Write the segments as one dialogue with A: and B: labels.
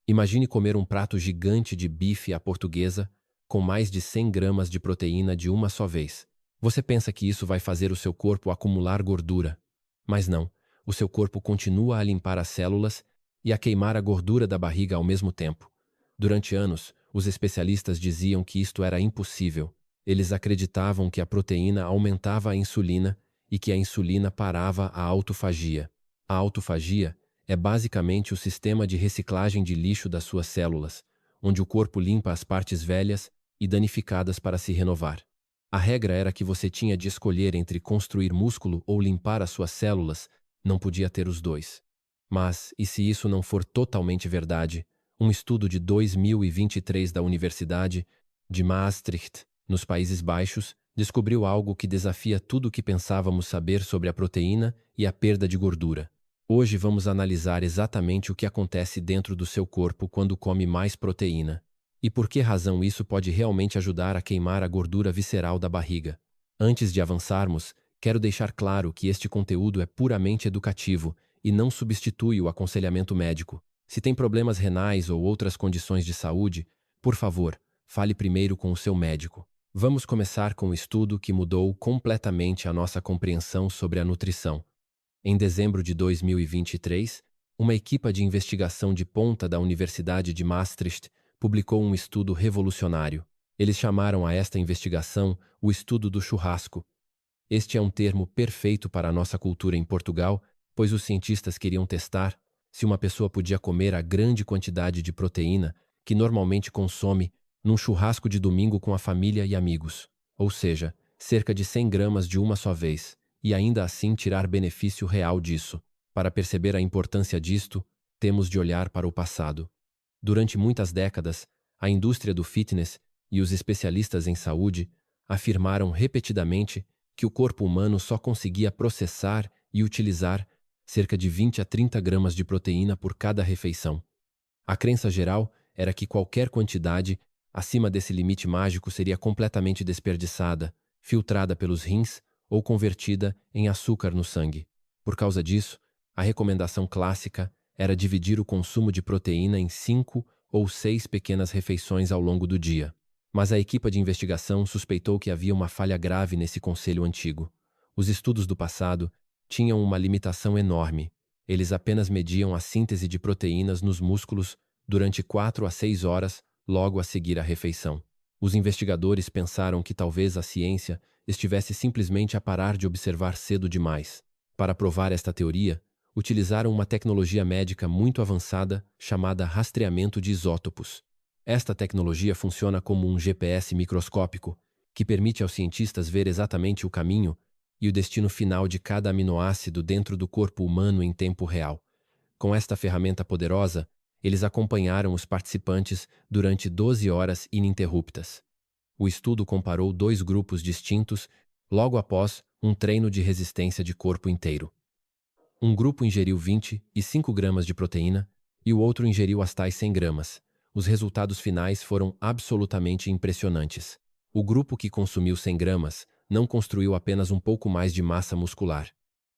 A: Imagine comer um prato gigante de bife à portuguesa com mais de 100 gramas de proteína de uma só vez. Você pensa que isso vai fazer o seu corpo acumular gordura, mas não. O seu corpo continua a limpar as células e a queimar a gordura da barriga ao mesmo tempo. Durante anos, os especialistas diziam que isto era impossível. Eles acreditavam que a proteína aumentava a insulina e que a insulina parava a autofagia. A autofagia é basicamente o sistema de reciclagem de lixo das suas células, onde o corpo limpa as partes velhas e danificadas para se renovar. A regra era que você tinha de escolher entre construir músculo ou limpar as suas células, não podia ter os dois. Mas, e se isso não for totalmente verdade, um estudo de 2023 da Universidade de Maastricht, nos Países Baixos, descobriu algo que desafia tudo o que pensávamos saber sobre a proteína e a perda de gordura. Hoje vamos analisar exatamente o que acontece dentro do seu corpo quando come mais proteína. E por que razão isso pode realmente ajudar a queimar a gordura visceral da barriga. Antes de avançarmos, quero deixar claro que este conteúdo é puramente educativo e não substitui o aconselhamento médico. Se tem problemas renais ou outras condições de saúde, por favor, fale primeiro com o seu médico. Vamos começar com um estudo que mudou completamente a nossa compreensão sobre a nutrição. Em dezembro de 2023, uma equipe de investigação de ponta da Universidade de Maastricht publicou um estudo revolucionário. Eles chamaram a esta investigação o estudo do churrasco. Este é um termo perfeito para a nossa cultura em Portugal, pois os cientistas queriam testar se uma pessoa podia comer a grande quantidade de proteína que normalmente consome num churrasco de domingo com a família e amigos, ou seja, cerca de 100 gramas de uma só vez, e ainda assim tirar benefício real disso. Para perceber a importância disto, temos de olhar para o passado. Durante muitas décadas, a indústria do fitness e os especialistas em saúde afirmaram repetidamente que o corpo humano só conseguia processar e utilizar cerca de 20 a 30 gramas de proteína por cada refeição. A crença geral era que qualquer quantidade acima desse limite mágico seria completamente desperdiçada, filtrada pelos rins ou convertida em açúcar no sangue. Por causa disso, a recomendação clássica era dividir o consumo de proteína em 5 ou 6 pequenas refeições ao longo do dia. Mas a equipe de investigação suspeitou que havia uma falha grave nesse conselho antigo. Os estudos do passado tinham uma limitação enorme. Eles apenas mediam a síntese de proteínas nos músculos durante 4 a 6 horas logo a seguir a refeição. Os investigadores pensaram que talvez a ciência estivesse simplesmente a parar de observar cedo demais. Para provar esta teoria, utilizaram uma tecnologia médica muito avançada chamada rastreamento de isótopos. Esta tecnologia funciona como um GPS microscópico que permite aos cientistas ver exatamente o caminho e o destino final de cada aminoácido dentro do corpo humano em tempo real. Com esta ferramenta poderosa, eles acompanharam os participantes durante 12 horas ininterruptas. O estudo comparou dois grupos distintos logo após um treino de resistência de corpo inteiro. Um grupo ingeriu 25 gramas de proteína e o outro ingeriu as tais 100 gramas. Os resultados finais foram absolutamente impressionantes. O grupo que consumiu 100 gramas não construiu apenas um pouco mais de massa muscular.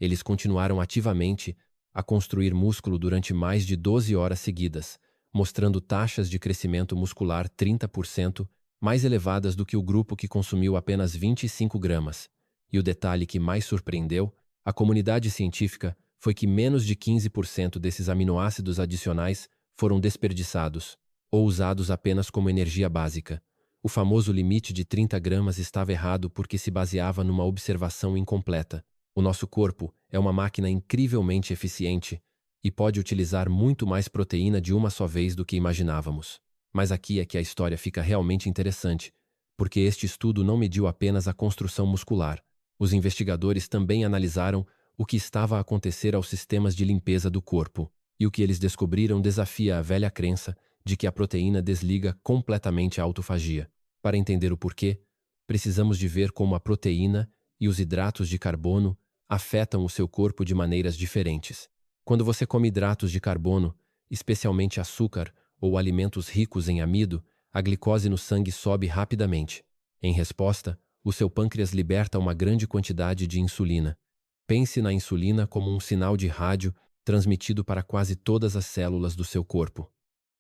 A: Eles continuaram ativamente a construir músculo durante mais de 12 horas seguidas, mostrando taxas de crescimento muscular 30% mais elevadas do que o grupo que consumiu apenas 25 gramas. E o detalhe que mais surpreendeu a comunidade científica foi que menos de 15% desses aminoácidos adicionais foram desperdiçados ou usados apenas como energia básica. O famoso limite de 30 gramas estava errado porque se baseava numa observação incompleta. O nosso corpo é uma máquina incrivelmente eficiente e pode utilizar muito mais proteína de uma só vez do que imaginávamos. Mas aqui é que a história fica realmente interessante, porque este estudo não mediu apenas a construção muscular. Os investigadores também analisaram o que estava a acontecer aos sistemas de limpeza do corpo, e o que eles descobriram desafia a velha crença de que a proteína desliga completamente a autofagia. Para entender o porquê, precisamos de ver como a proteína e os hidratos de carbono afetam o seu corpo de maneiras diferentes. Quando você come hidratos de carbono, especialmente açúcar ou alimentos ricos em amido, a glicose no sangue sobe rapidamente. Em resposta, o seu pâncreas liberta uma grande quantidade de insulina. Pense na insulina como um sinal de rádio transmitido para quase todas as células do seu corpo.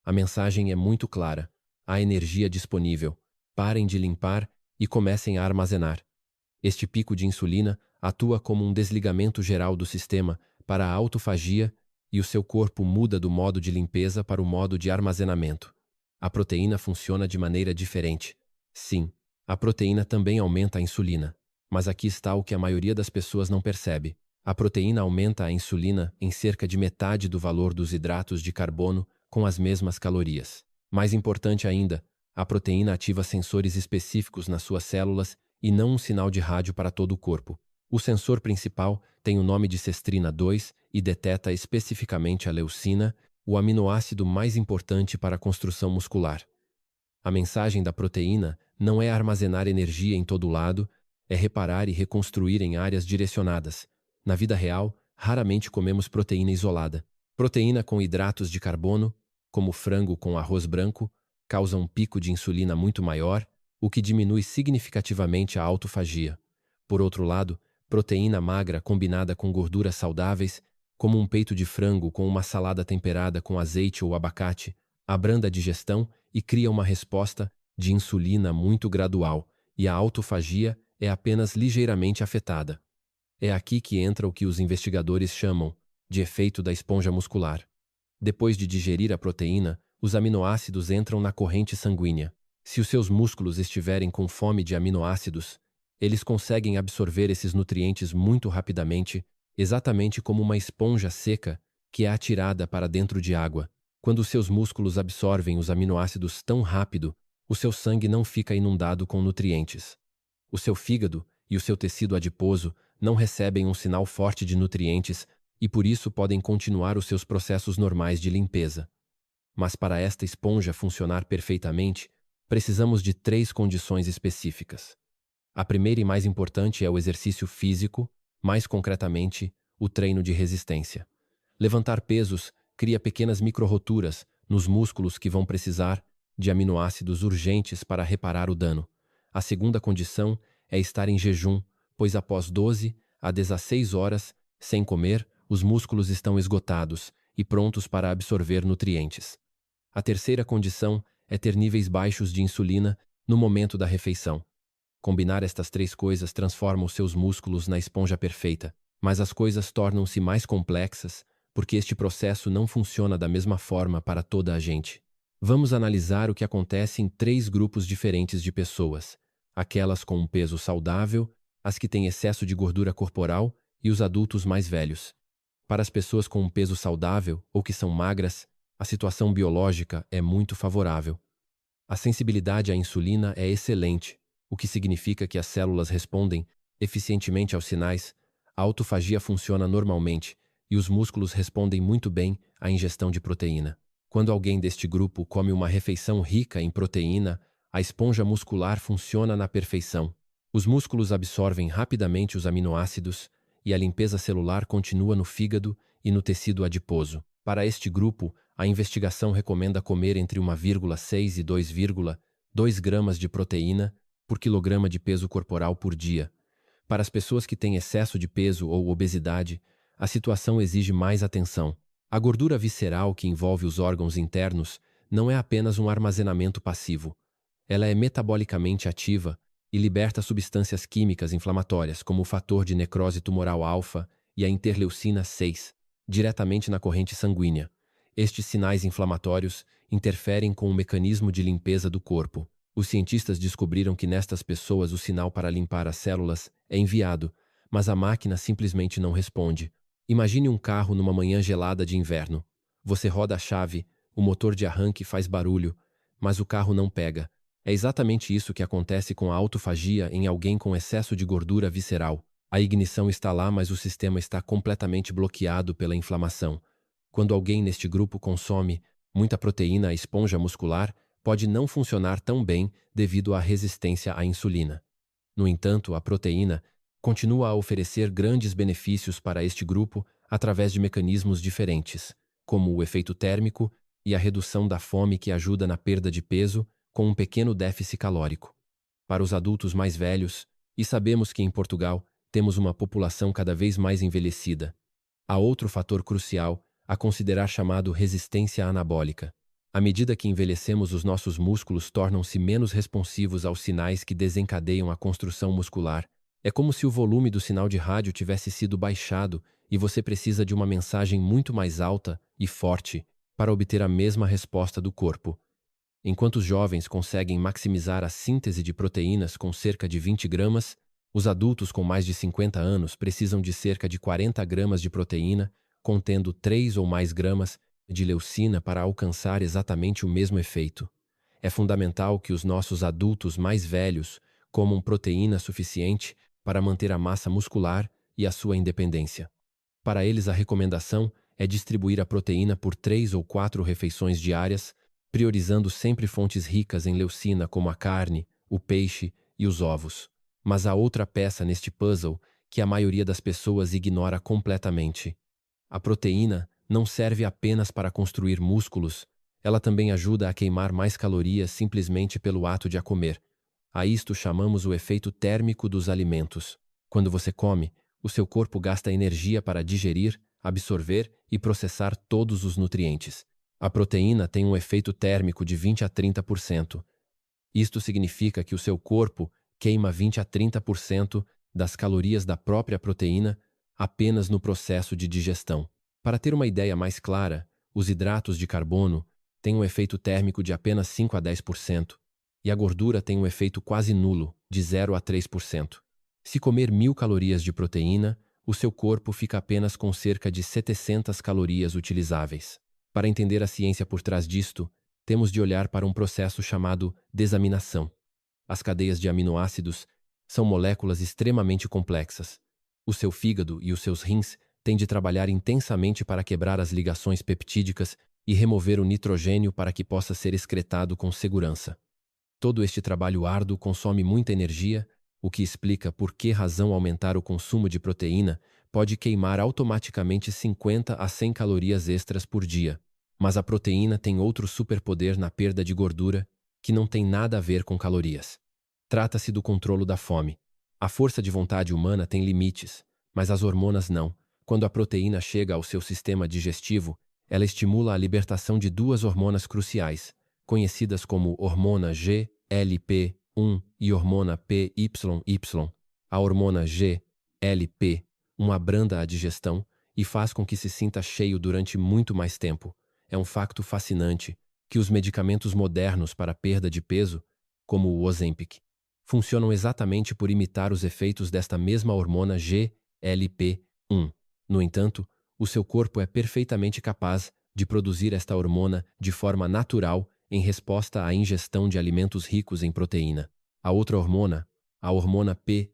A: A mensagem é muito clara. Há energia disponível. Parem de limpar e comecem a armazenar. Este pico de insulina atua como um desligamento geral do sistema para a autofagia e o seu corpo muda do modo de limpeza para o modo de armazenamento. A proteína funciona de maneira diferente. Sim, a proteína também aumenta a insulina. Mas aqui está o que a maioria das pessoas não percebe. A proteína aumenta a insulina em cerca de metade do valor dos hidratos de carbono com as mesmas calorias. Mais importante ainda, a proteína ativa sensores específicos nas suas células e não um sinal de rádio para todo o corpo. O sensor principal tem o nome de cestrina 2 e deteta especificamente a leucina, o aminoácido mais importante para a construção muscular. A mensagem da proteína não é armazenar energia em todo lado, é reparar e reconstruir em áreas direcionadas. Na vida real, raramente comemos proteína isolada. Proteína com hidratos de carbono, como frango com arroz branco, causa um pico de insulina muito maior, o que diminui significativamente a autofagia. Por outro lado, proteína magra combinada com gorduras saudáveis, como um peito de frango com uma salada temperada com azeite ou abacate, abranda a digestão e cria uma resposta de insulina muito gradual, e a autofagia é apenas ligeiramente afetada. É aqui que entra o que os investigadores chamam de efeito da esponja muscular. Depois de digerir a proteína, os aminoácidos entram na corrente sanguínea. Se os seus músculos estiverem com fome de aminoácidos, eles conseguem absorver esses nutrientes muito rapidamente, exatamente como uma esponja seca que é atirada para dentro de água. Quando os seus músculos absorvem os aminoácidos tão rápido, o seu sangue não fica inundado com nutrientes. O seu fígado e o seu tecido adiposo não recebem um sinal forte de nutrientes e por isso podem continuar os seus processos normais de limpeza. Mas para esta esponja funcionar perfeitamente, precisamos de 3 condições específicas. A primeira e mais importante é o exercício físico, mais concretamente, o treino de resistência. Levantar pesos cria pequenas microroturas nos músculos que vão precisar de aminoácidos urgentes para reparar o dano. A segunda condição é estar em jejum, pois após 12 a 16 horas, sem comer, os músculos estão esgotados e prontos para absorver nutrientes. A terceira condição é ter níveis baixos de insulina no momento da refeição. Combinar estas 3 coisas transforma os seus músculos na esponja perfeita, mas as coisas tornam-se mais complexas porque este processo não funciona da mesma forma para toda a gente. Vamos analisar o que acontece em 3 grupos diferentes de pessoas: aquelas com um peso saudável, as que têm excesso de gordura corporal e os adultos mais velhos. Para as pessoas com um peso saudável ou que são magras, a situação biológica é muito favorável. A sensibilidade à insulina é excelente, o que significa que as células respondem eficientemente aos sinais, a autofagia funciona normalmente e os músculos respondem muito bem à ingestão de proteína. Quando alguém deste grupo come uma refeição rica em proteína, a esponja muscular funciona na perfeição. Os músculos absorvem rapidamente os aminoácidos e a limpeza celular continua no fígado e no tecido adiposo. Para este grupo, a investigação recomenda comer entre 1,6 e 2,2 gramas de proteína por quilograma de peso corporal por dia. Para as pessoas que têm excesso de peso ou obesidade, a situação exige mais atenção. A gordura visceral que envolve os órgãos internos não é apenas um armazenamento passivo. Ela é metabolicamente ativa e liberta substâncias químicas inflamatórias, como o fator de necrose tumoral alfa e a interleucina 6, diretamente na corrente sanguínea. Estes sinais inflamatórios interferem com o mecanismo de limpeza do corpo. Os cientistas descobriram que nestas pessoas o sinal para limpar as células é enviado, mas a máquina simplesmente não responde. Imagine um carro numa manhã gelada de inverno. Você roda a chave, o motor de arranque faz barulho, mas o carro não pega. É exatamente isso que acontece com a autofagia em alguém com excesso de gordura visceral. A ignição está lá, mas o sistema está completamente bloqueado pela inflamação. Quando alguém neste grupo consome muita proteína, a esponja muscular pode não funcionar tão bem devido à resistência à insulina. No entanto, a proteína continua a oferecer grandes benefícios para este grupo através de mecanismos diferentes, como o efeito térmico e a redução da fome que ajuda na perda de peso com um pequeno déficit calórico. Para os adultos mais velhos, e sabemos que em Portugal temos uma população cada vez mais envelhecida, há outro fator crucial a considerar chamado resistência anabólica. À medida que envelhecemos, os nossos músculos tornam-se menos responsivos aos sinais que desencadeiam a construção muscular. É como se o volume do sinal de rádio tivesse sido baixado e você precisa de uma mensagem muito mais alta e forte para obter a mesma resposta do corpo. Enquanto os jovens conseguem maximizar a síntese de proteínas com cerca de 20 gramas, os adultos com mais de 50 anos precisam de cerca de 40 gramas de proteína, contendo 3 ou mais gramas de leucina para alcançar exatamente o mesmo efeito. É fundamental que os nossos adultos mais velhos comam proteína suficiente para manter a massa muscular e a sua independência. Para eles, a recomendação é distribuir a proteína por 3 ou 4 refeições diárias, priorizando sempre fontes ricas em leucina como a carne, o peixe e os ovos. Mas há outra peça neste puzzle que a maioria das pessoas ignora completamente. A proteína não serve apenas para construir músculos, ela também ajuda a queimar mais calorias simplesmente pelo ato de a comer. A isto chamamos o efeito térmico dos alimentos. Quando você come, o seu corpo gasta energia para digerir, absorver e processar todos os nutrientes. A proteína tem um efeito térmico de 20 a 30%. Isto significa que o seu corpo queima 20 a 30% das calorias da própria proteína apenas no processo de digestão. Para ter uma ideia mais clara, os hidratos de carbono têm um efeito térmico de apenas 5 a 10%, e a gordura tem um efeito quase nulo, de 0 a 3%. Se comer 1000 calorias de proteína, o seu corpo fica apenas com cerca de 700 calorias utilizáveis. Para entender a ciência por trás disto, temos de olhar para um processo chamado desaminação. As cadeias de aminoácidos são moléculas extremamente complexas. O seu fígado e os seus rins têm de trabalhar intensamente para quebrar as ligações peptídicas e remover o nitrogênio para que possa ser excretado com segurança. Todo este trabalho árduo consome muita energia, o que explica por que razão aumentar o consumo de proteína pode queimar automaticamente 50 a 100 calorias extras por dia. Mas a proteína tem outro superpoder na perda de gordura que não tem nada a ver com calorias. Trata-se do controle da fome. A força de vontade humana tem limites, mas as hormonas não. Quando a proteína chega ao seu sistema digestivo, ela estimula a libertação de duas hormonas cruciais, conhecidas como hormona GLP-1 e hormona PYY. A hormona GLP-1 abranda a digestão e faz com que se sinta cheio durante muito mais tempo. É um facto fascinante que os medicamentos modernos para perda de peso, como o Ozempic, funcionam exatamente por imitar os efeitos desta mesma hormona GLP-1. No entanto, o seu corpo é perfeitamente capaz de produzir esta hormona de forma natural em resposta à ingestão de alimentos ricos em proteína. A outra hormona, a hormona PY,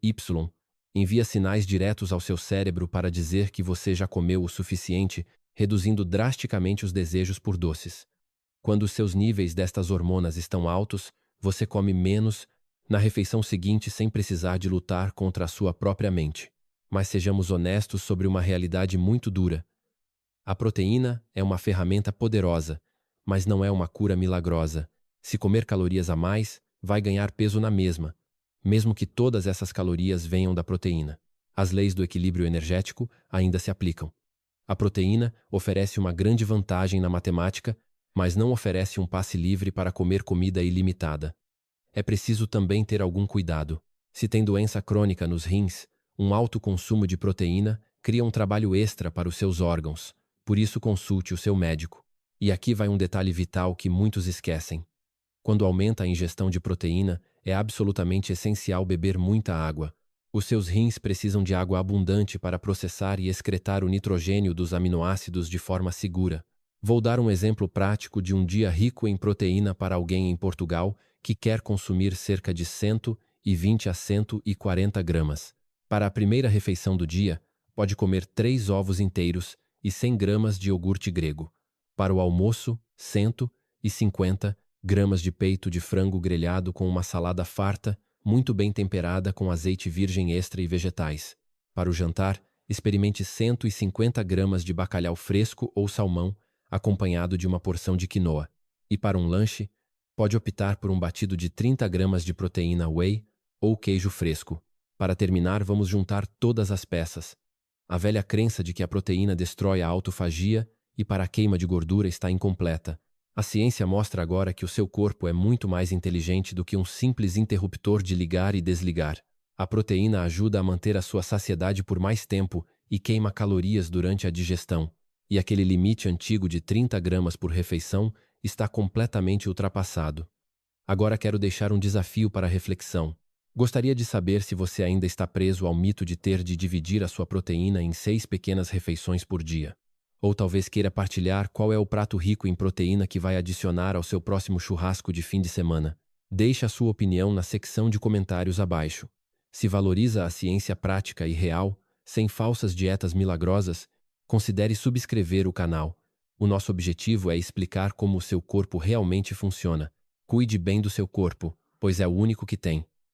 A: envia sinais diretos ao seu cérebro para dizer que você já comeu o suficiente, reduzindo drasticamente os desejos por doces. Quando os seus níveis destas hormonas estão altos, você come menos na refeição seguinte sem precisar de lutar contra a sua própria mente. Mas sejamos honestos sobre uma realidade muito dura. A proteína é uma ferramenta poderosa, mas não é uma cura milagrosa. Se comer calorias a mais, vai ganhar peso na mesma, mesmo que todas essas calorias venham da proteína. As leis do equilíbrio energético ainda se aplicam. A proteína oferece uma grande vantagem na matemática, mas não oferece um passe livre para comer comida ilimitada. É preciso também ter algum cuidado. Se tem doença crônica nos rins, um alto consumo de proteína cria um trabalho extra para os seus órgãos. Por isso, consulte o seu médico. E aqui vai um detalhe vital que muitos esquecem. Quando aumenta a ingestão de proteína, é absolutamente essencial beber muita água. Os seus rins precisam de água abundante para processar e excretar o nitrogênio dos aminoácidos de forma segura. Vou dar um exemplo prático de um dia rico em proteína para alguém em Portugal que quer consumir cerca de 120 a 140 gramas. Para a primeira refeição do dia, pode comer 3 ovos inteiros e 100 gramas de iogurte grego. Para o almoço, 150 gramas de peito de frango grelhado com uma salada farta, muito bem temperada com azeite virgem extra e vegetais. Para o jantar, experimente 150 gramas de bacalhau fresco ou salmão, acompanhado de uma porção de quinoa. E para um lanche, pode optar por um batido de 30 gramas de proteína whey ou queijo fresco. Para terminar, vamos juntar todas as peças. A velha crença de que a proteína destrói a autofagia e para a queima de gordura está incompleta. A ciência mostra agora que o seu corpo é muito mais inteligente do que um simples interruptor de ligar e desligar. A proteína ajuda a manter a sua saciedade por mais tempo e queima calorias durante a digestão. E aquele limite antigo de 30 gramas por refeição está completamente ultrapassado. Agora quero deixar um desafio para a reflexão. Gostaria de saber se você ainda está preso ao mito de ter de dividir a sua proteína em 6 pequenas refeições por dia. Ou talvez queira partilhar qual é o prato rico em proteína que vai adicionar ao seu próximo churrasco de fim de semana. Deixe a sua opinião na secção de comentários abaixo. Se valoriza a ciência prática e real, sem falsas dietas milagrosas, considere subscrever o canal. O nosso objetivo é explicar como o seu corpo realmente funciona. Cuide bem do seu corpo, pois é o único que tem.